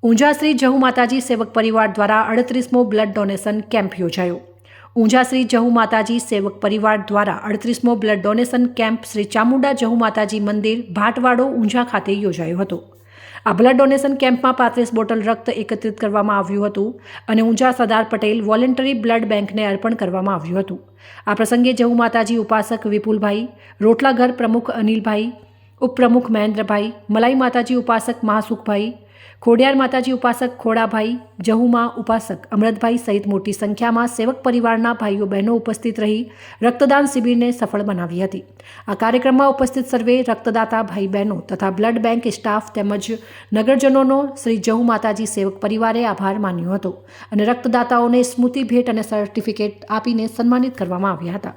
ઊંઝા શ્રી જહુ માતાજી સેવક પરિવાર દ્વારા 38મો બ્લડ ડોનેશન કેમ્પ યોજાયો। ઊંઝા શ્રી જહુ માતાજી સેવક પરિવાર દ્વારા 38મો blood donation camp Shri Chamunda Jahu માતાજી મંદિર ભાટવાડો ઊંઝા ખાતે યોજાયો હતો। આ બ્લડ ડોનેશન કેમ્પમાં 35 બોટલ રક્ત એકત્રિત કરવામાં આવ્યું હતું અને ઊંઝા સરદાર પટેલ વોલેન્ટરી બ્લડ બેંકને અર્પણ કરવામાં આવ્યું હતું। આ પ્રસંગે જહુ માતાજી ઉપાસક વિપુલભાઈ, રોટલા ઘર પ્રમુખ અનિલભાઈ, ઉપપ્રમુખ મહેન્દ્રભાઈ, મલાઈ માતાજી ઉપાસક મહાસુખભાઈ, ખોડિયાર માતાજી ઉપાસક ખોડાભાઈ, જહુમાં ઉપાસક અમૃતભાઈ સહિત મોટી સંખ્યામાં સેવક પરિવારના ભાઈઓ બહેનો ઉપસ્થિત રહી રક્તદાન શિબિરને સફળ બનાવી હતી। આ કાર્યક્રમમાં ઉપસ્થિત સર્વે રક્તદાતા ભાઈ બહેનો તથા બ્લડ બેંક સ્ટાફ તેમજ નગરજનોનો શ્રી જહુ માતાજી સેવક પરિવારે આભાર માન્યો હતો અને રક્તદાતાઓને સ્મૃતિ ભેટ અને સર્ટિફિકેટ આપીને સન્માનિત કરવામાં આવ્યા હતા।